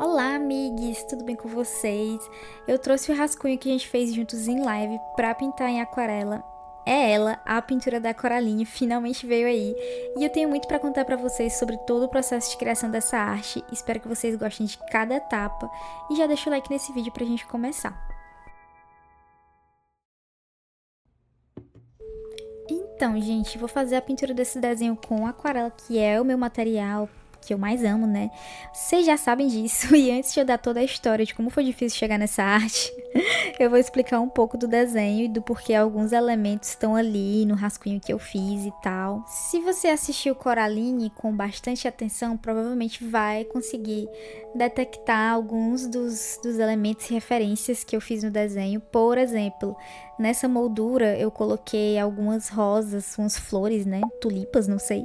Olá, amigues, tudo bem com vocês? Eu trouxe o rascunho que a gente fez juntos em live pra pintar em aquarela. É ela, a pintura da Coraline, finalmente veio aí. E eu tenho muito pra contar pra vocês sobre todo o processo de criação dessa arte. Espero que vocês gostem de cada etapa. E já deixa o like nesse vídeo pra gente começar. Então, gente, vou fazer a pintura desse desenho com aquarela, que é o meu material que eu mais amo, né? Vocês já sabem disso. E antes de eu dar toda a história de como foi difícil chegar nessa arte, eu vou explicar um pouco do desenho e do porquê alguns elementos estão ali no rascunho que eu fiz e tal. Se você assistiu Coraline com bastante atenção, provavelmente vai conseguir detectar alguns dos elementos e referências que eu fiz no desenho. Por exemplo, nessa moldura eu coloquei algumas rosas, umas flores, né? Tulipas, não sei.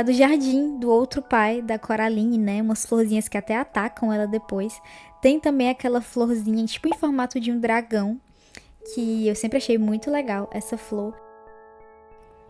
Do jardim do outro pai da Coraline, né? Umas florzinhas que até atacam ela depois. Tem também aquela florzinha, tipo em formato de um dragão, que eu sempre achei muito legal, essa flor.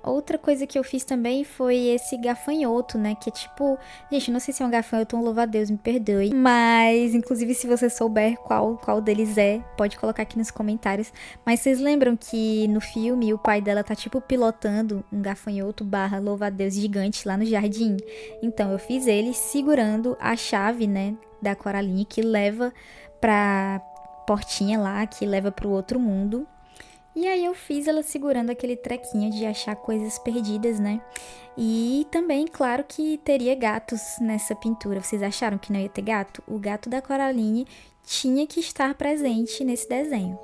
Outra coisa que eu fiz também foi esse gafanhoto, né? Que é tipo. Gente, não sei se é um gafanhoto ou um louva-a-Deus, me perdoe. Mas, inclusive, se você souber qual deles é, pode colocar aqui nos comentários. Mas vocês lembram que no filme o pai dela tá tipo pilotando um gafanhoto barra louva-a-Deus gigante lá no jardim? Então, eu fiz ele segurando a chave, né? Da Coraline que leva pra portinha lá, que leva pro outro mundo. E aí eu fiz ela segurando aquele trequinho de achar coisas perdidas, né? E também, claro que teria gatos nessa pintura. Vocês acharam que não ia ter gato? O gato da Coraline tinha que estar presente nesse desenho.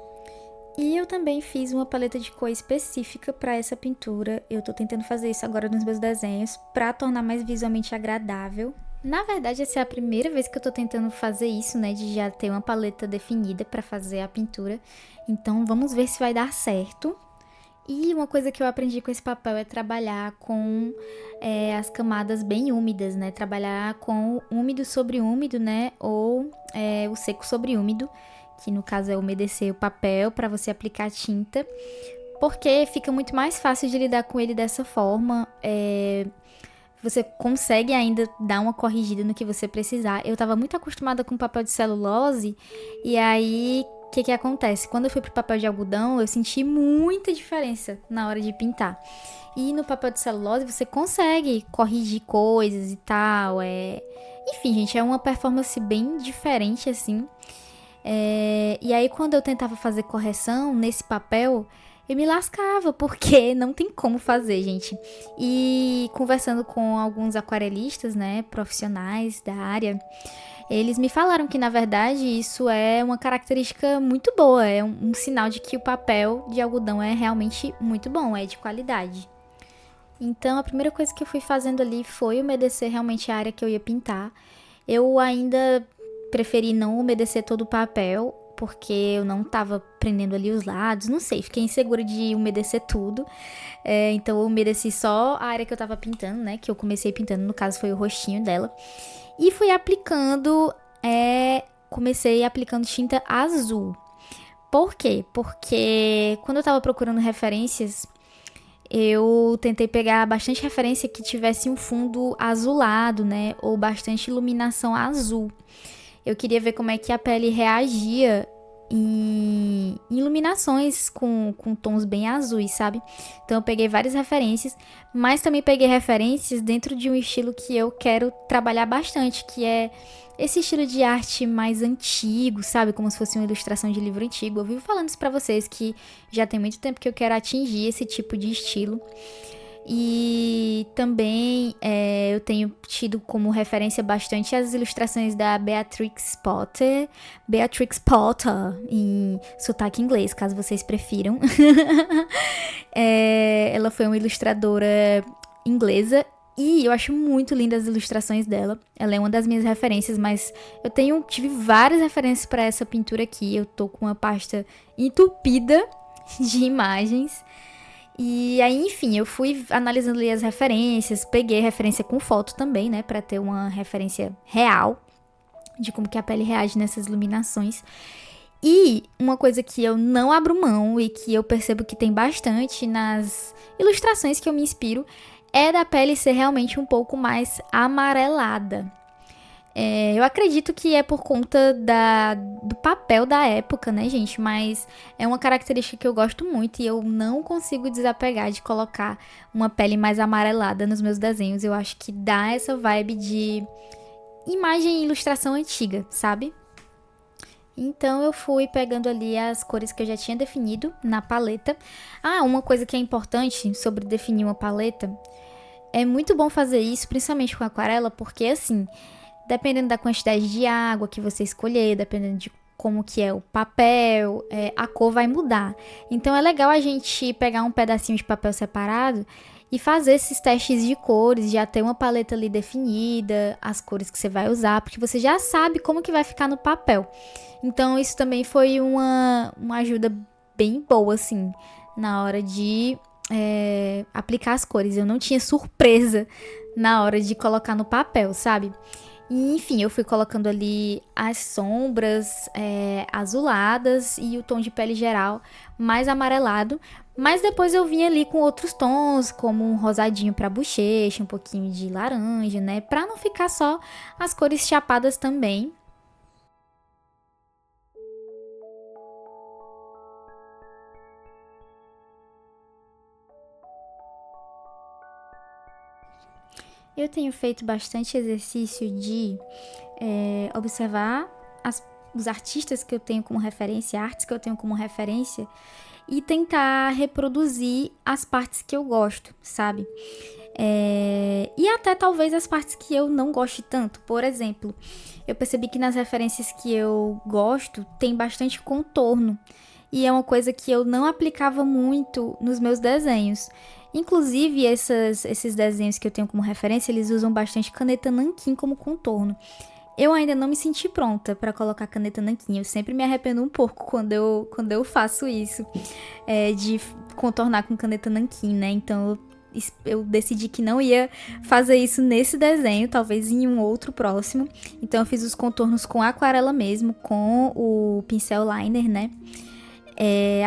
E eu também fiz uma paleta de cor específica para essa pintura. Eu tô tentando fazer isso agora nos meus desenhos para tornar mais visualmente agradável. Na verdade, essa é a primeira vez que eu tô tentando fazer isso, né, de já ter uma paleta definida para fazer a pintura. Então, vamos ver se vai dar certo. E uma coisa que eu aprendi com esse papel é trabalhar com as camadas bem úmidas, né? Trabalhar com úmido sobre úmido, né? Ou o seco sobre úmido, que no caso é umedecer o papel para você aplicar tinta, porque fica muito mais fácil de lidar com ele dessa forma. Você consegue ainda dar uma corrigida no que você precisar. Eu tava muito acostumada com papel de celulose, e aí o que acontece? Quando eu fui pro papel de algodão, eu senti muita diferença na hora de pintar. E no papel de celulose você consegue corrigir coisas e tal. Enfim, gente, é uma performance bem diferente assim. E aí quando eu tentava fazer correção nesse papel, eu me lascava, porque não tem como fazer, gente. E conversando com alguns aquarelistas, né, profissionais da área, eles me falaram que, na verdade, isso é uma característica muito boa, é um sinal de que o papel de algodão é realmente muito bom, é de qualidade. Então, a primeira coisa que eu fui fazendo ali foi umedecer realmente a área que eu ia pintar. Eu ainda preferi não umedecer todo o papel, porque eu não tava prendendo ali os lados, não sei, fiquei insegura de umedecer tudo. Então eu umedeci só a área que eu tava pintando, né, que eu comecei pintando, no caso foi o rostinho dela. E fui aplicando, comecei aplicando tinta azul. Por quê? Porque quando eu tava procurando referências, eu tentei pegar bastante referência que tivesse um fundo azulado, né, ou bastante iluminação azul. Eu queria ver como é que a pele reagia em iluminações com tons bem azuis, sabe? Então eu peguei várias referências, mas também peguei referências dentro de um estilo que eu quero trabalhar bastante, que é esse estilo de arte mais antigo, sabe? Como se fosse uma ilustração de livro antigo. Eu vivo falando isso pra vocês que já tem muito tempo que eu quero atingir esse tipo de estilo. E também eu tenho tido como referência bastante as ilustrações da Beatrix Potter em sotaque inglês, caso vocês prefiram. Ela foi uma ilustradora inglesa e eu acho muito lindas as ilustrações dela. Ela é uma das minhas referências, mas eu tive várias referências para essa pintura aqui. Eu tô com uma pasta entupida de imagens. E aí, enfim, eu fui analisando ali as referências, peguei referência com foto também, né, pra ter uma referência real de como que a pele reage nessas iluminações. E uma coisa que eu não abro mão e que eu percebo que tem bastante nas ilustrações que eu me inspiro é da pele ser realmente um pouco mais amarelada. Eu acredito que é por conta do papel da época, né, gente? Mas é uma característica que eu gosto muito e eu não consigo desapegar de colocar uma pele mais amarelada nos meus desenhos. Eu acho que dá essa vibe de imagem e ilustração antiga, sabe? Então eu fui pegando ali as cores que eu já tinha definido na paleta. Ah, uma coisa que é importante sobre definir uma paleta, é muito bom fazer isso, principalmente com aquarela, porque assim, dependendo da quantidade de água que você escolher, dependendo de como que é o papel, a cor vai mudar. Então é legal a gente pegar um pedacinho de papel separado e fazer esses testes de cores, já ter uma paleta ali definida, as cores que você vai usar, porque você já sabe como que vai ficar no papel. Então isso também foi uma ajuda bem boa, assim, na hora de aplicar as cores. Eu não tinha surpresa na hora de colocar no papel, sabe? E, enfim, eu fui colocando ali as sombras azuladas e o tom de pele geral mais amarelado. Mas depois eu vim ali com outros tons, como um rosadinho pra bochecha, um pouquinho de laranja, né? Pra não ficar só as cores chapadas também. Eu tenho feito bastante exercício de observar os artistas que eu tenho como referência, artes que eu tenho como referência, e tentar reproduzir as partes que eu gosto, sabe? E até talvez as partes que eu não goste tanto. Por exemplo, eu percebi que nas referências que eu gosto tem bastante contorno. E é uma coisa que eu não aplicava muito nos meus desenhos. Inclusive, esses desenhos que eu tenho como referência, eles usam bastante caneta nanquim como contorno. Eu ainda não me senti pronta para colocar caneta nanquim. Eu sempre me arrependo um pouco quando eu faço isso, de contornar com caneta nanquim, né? Então eu decidi que não ia fazer isso nesse desenho, talvez em um outro próximo. Então eu fiz os contornos com aquarela mesmo, com o pincel liner, né?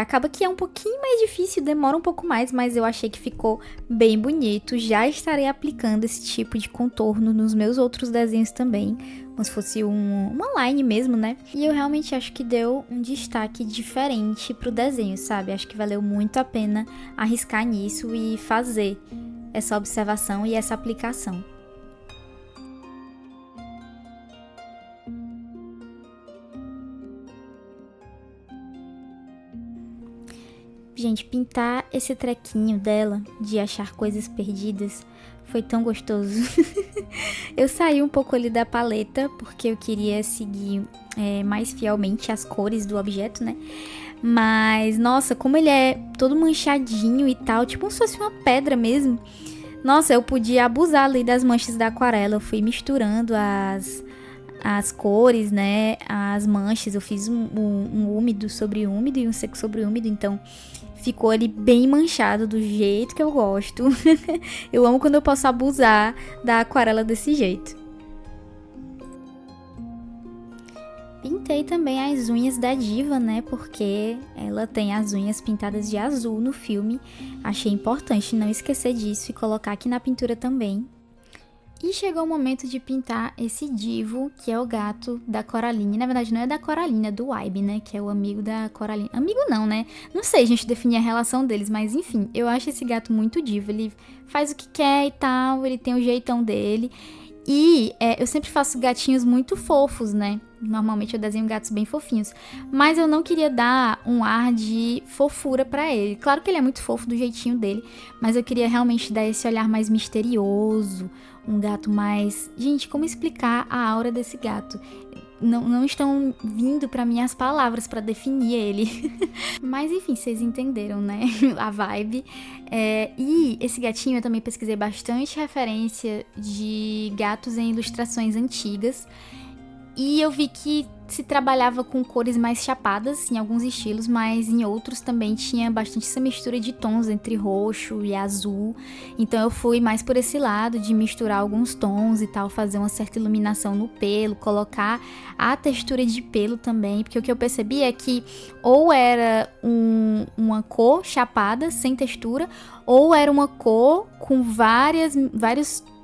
Acaba que é um pouquinho mais difícil, demora um pouco mais, mas eu achei que ficou bem bonito. Já estarei aplicando esse tipo de contorno nos meus outros desenhos também, como se fosse uma line mesmo, né? E eu realmente acho que deu um destaque diferente pro desenho, sabe? Acho que valeu muito a pena arriscar nisso e fazer essa observação e essa aplicação. Gente, pintar esse trequinho dela de achar coisas perdidas foi tão gostoso. Eu saí um pouco ali da paleta porque eu queria seguir mais fielmente as cores do objeto, né? Mas, nossa, como ele é todo manchadinho e tal, tipo como se fosse uma pedra mesmo. Nossa, eu podia abusar ali das manchas da aquarela. Eu fui misturando as cores, né? As manchas. Eu fiz um úmido sobre úmido e um seco sobre úmido. Então ficou ali bem manchado do jeito que eu gosto. Eu amo quando eu posso abusar da aquarela desse jeito. Pintei também as unhas da diva, né? Porque ela tem as unhas pintadas de azul no filme. Achei importante não esquecer disso e colocar aqui na pintura também. E chegou o momento de pintar esse Divo, que é o gato da Coraline. Na verdade, não é da Coraline, é do Waibe, né? Que é o amigo da Coraline. Amigo não, né? Não sei a gente definir a relação deles, mas enfim, eu acho esse gato muito divo. Ele faz o que quer e tal, ele tem o jeitão dele. E eu sempre faço gatinhos muito fofos, né? Normalmente eu desenho gatos bem fofinhos. Mas eu não queria dar um ar de fofura pra ele. Claro que ele é muito fofo do jeitinho dele, mas eu queria realmente dar esse olhar mais misterioso. Um gato mais... Gente, como explicar a aura desse gato? Não estão vindo pra mim as palavras pra definir ele. Mas enfim, vocês entenderam, né? A vibe. E esse gatinho eu também pesquisei bastante referência de gatos em ilustrações antigas. E eu vi que se trabalhava com cores mais chapadas em alguns estilos, mas em outros também tinha bastante essa mistura de tons entre roxo e azul. Então eu fui mais por esse lado de misturar alguns tons e tal, fazer uma certa iluminação no pelo, colocar a textura de pelo também, porque o que eu percebi é que ou era uma cor chapada, sem textura, ou era uma cor com vários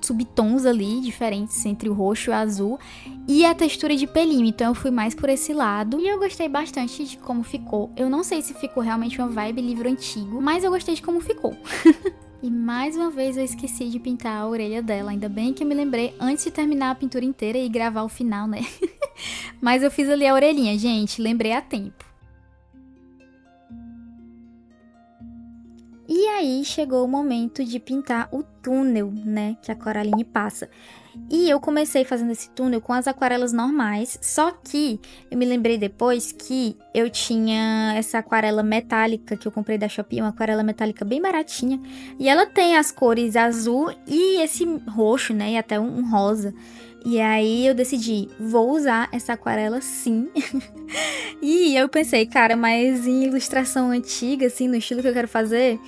subtons ali diferentes entre o roxo e o azul e a textura de pelinho, então eu fui mais por esse lado e eu gostei bastante de como ficou. Eu não sei se ficou realmente uma vibe livro antigo, mas eu gostei de como ficou. E mais uma vez eu esqueci de pintar a orelha dela, ainda bem que eu me lembrei antes de terminar a pintura inteira e gravar o final, né? Mas eu fiz ali a orelhinha, gente, lembrei a tempo. E aí chegou o momento de pintar o túnel, né, que a Coraline passa. E eu comecei fazendo esse túnel com as aquarelas normais, só que eu me lembrei depois que eu tinha essa aquarela metálica que eu comprei da Shopee, uma aquarela metálica bem baratinha, e ela tem as cores azul e esse roxo, né, e até um rosa. E aí eu decidi, vou usar essa aquarela sim. E eu pensei, cara, mas em ilustração antiga, assim, no estilo que eu quero fazer,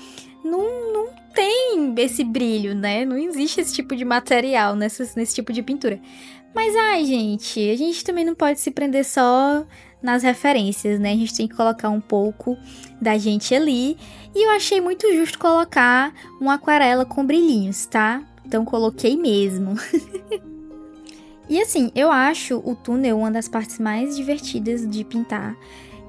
não tem esse brilho, né? Não existe esse tipo de material nesse tipo de pintura. Mas, ai, gente, a gente também não pode se prender só nas referências, né? A gente tem que colocar um pouco da gente ali. E eu achei muito justo colocar uma aquarela com brilhinhos, tá? Então coloquei mesmo. E assim, eu acho o túnel uma das partes mais divertidas de pintar.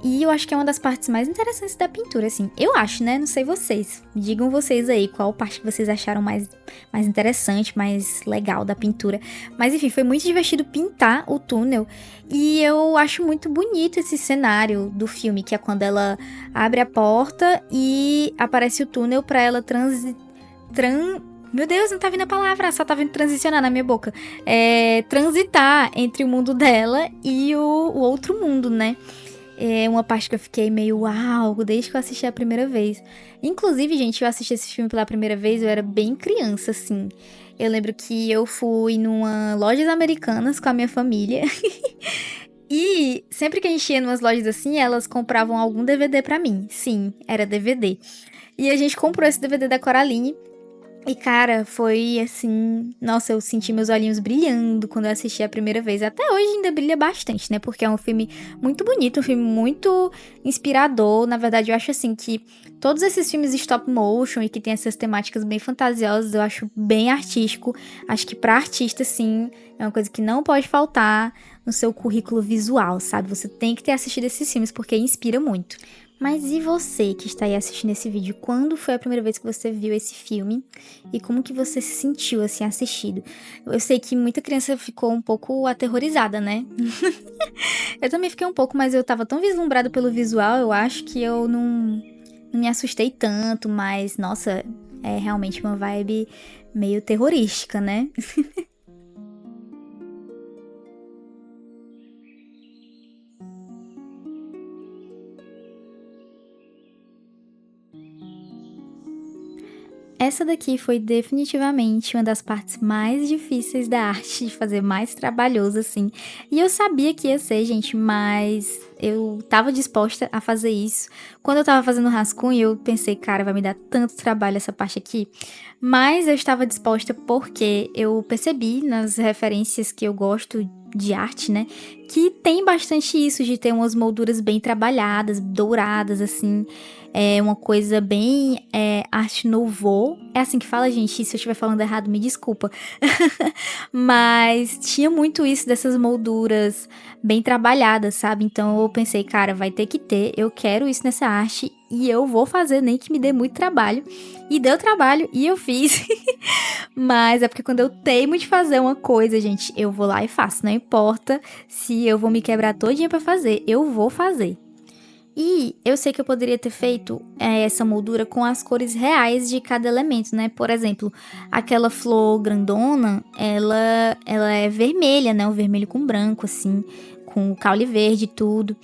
E eu acho que é uma das partes mais interessantes da pintura, assim. Eu acho, né? Não sei vocês. Digam vocês aí qual parte que vocês acharam mais interessante, mais legal da pintura. Mas enfim, foi muito divertido pintar o túnel. E eu acho muito bonito esse cenário do filme, que é quando ela abre a porta e aparece o túnel pra ela Meu Deus, não tá vindo a palavra, só tá vindo transicionar na minha boca. Transitar entre o mundo dela e o outro mundo, né? É uma parte que eu fiquei meio uau, desde que eu assisti a primeira vez. Inclusive, gente, eu assisti esse filme pela primeira vez, eu era bem criança, assim. Eu lembro que eu fui numa lojas americanas com a minha família. E sempre que a gente ia em umas lojas assim, elas compravam algum DVD pra mim. Sim, era DVD. E a gente comprou esse DVD da Coraline. E, cara, foi assim... Nossa, eu senti meus olhinhos brilhando quando eu assisti a primeira vez. Até hoje ainda brilha bastante, né? Porque é um filme muito bonito, um filme muito inspirador. Na verdade, eu acho assim que todos esses filmes stop motion e que tem essas temáticas bem fantasiosas, eu acho bem artístico. Acho que pra artista, sim, é uma coisa que não pode faltar no seu currículo visual, sabe? Você tem que ter assistido esses filmes porque inspira muito. Mas e você que está aí assistindo esse vídeo? Quando foi a primeira vez que você viu esse filme? E como que você se sentiu, assim, assistido? Eu sei que muita criança ficou um pouco aterrorizada, né? Eu também fiquei um pouco, mas eu tava tão vislumbrada pelo visual, eu acho que eu não me assustei tanto, mas, nossa, é realmente uma vibe meio terrorística, né? Essa daqui foi definitivamente uma das partes mais difíceis da arte, de fazer mais trabalhoso, assim. E eu sabia que ia ser, gente, mas eu tava disposta a fazer isso. Quando eu tava fazendo o rascunho, eu pensei, cara, vai me dar tanto trabalho essa parte aqui. Mas eu estava disposta porque eu percebi nas referências que eu gosto de arte, né, que tem bastante isso de ter umas molduras bem trabalhadas, douradas, assim. É uma coisa bem arte nouveau. É assim que fala, gente? Se eu estiver falando errado, me desculpa. Mas tinha muito isso dessas molduras bem trabalhadas, sabe? Então eu pensei, cara, vai ter que ter. Eu quero isso nessa arte e eu vou fazer, nem que me dê muito trabalho. E deu trabalho e eu fiz. Mas é porque quando eu teimo de fazer uma coisa, gente, eu vou lá e faço. Não importa se eu vou me quebrar todinha pra fazer, eu vou fazer. E eu sei que eu poderia ter feito essa moldura com as cores reais de cada elemento, né? Por exemplo, aquela flor grandona, ela é vermelha, né? Um vermelho com branco, assim, com o caule verde e tudo.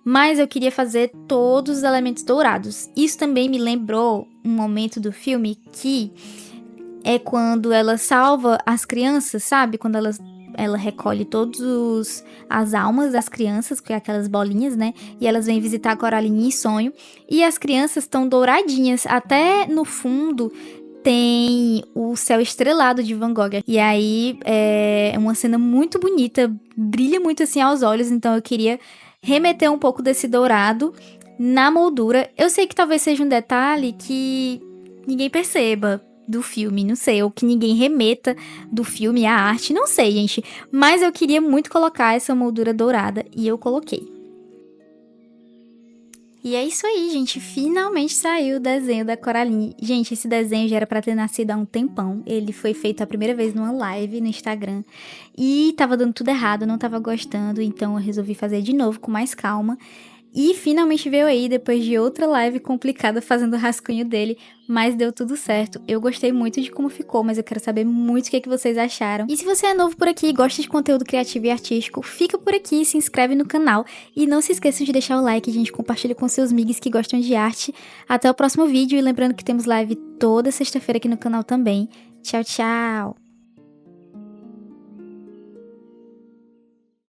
Mas eu queria fazer todos os elementos dourados. Isso também me lembrou um momento do filme que é quando ela salva as crianças, sabe? Quando ela recolhe todos as almas das crianças, que é aquelas bolinhas, né? E elas vêm visitar a Coraline em sonho. E as crianças estão douradinhas. Até no fundo tem o céu estrelado de Van Gogh. E aí é uma cena muito bonita, brilha muito assim aos olhos. Então eu queria remeter um pouco desse dourado na moldura. Eu sei que talvez seja um detalhe que ninguém perceba, do filme, não sei, ou que ninguém remeta do filme à arte, não sei, gente. Mas eu queria muito colocar essa moldura dourada e eu coloquei. E é isso aí, gente. Finalmente saiu o desenho da Coraline. Gente, esse desenho já era pra ter nascido há um tempão. Ele foi feito a primeira vez numa live no Instagram. E tava dando tudo errado, não tava gostando. Então eu resolvi fazer de novo com mais calma. E finalmente veio aí, depois de outra live complicada fazendo o rascunho dele, mas deu tudo certo. Eu gostei muito de como ficou, mas eu quero saber muito o que vocês acharam. E se você é novo por aqui e gosta de conteúdo criativo e artístico, fica por aqui, se inscreve no canal e não se esqueçam de deixar o like, gente, compartilha com seus migs que gostam de arte. Até o próximo vídeo e lembrando que temos live toda sexta-feira aqui no canal também. Tchau, tchau!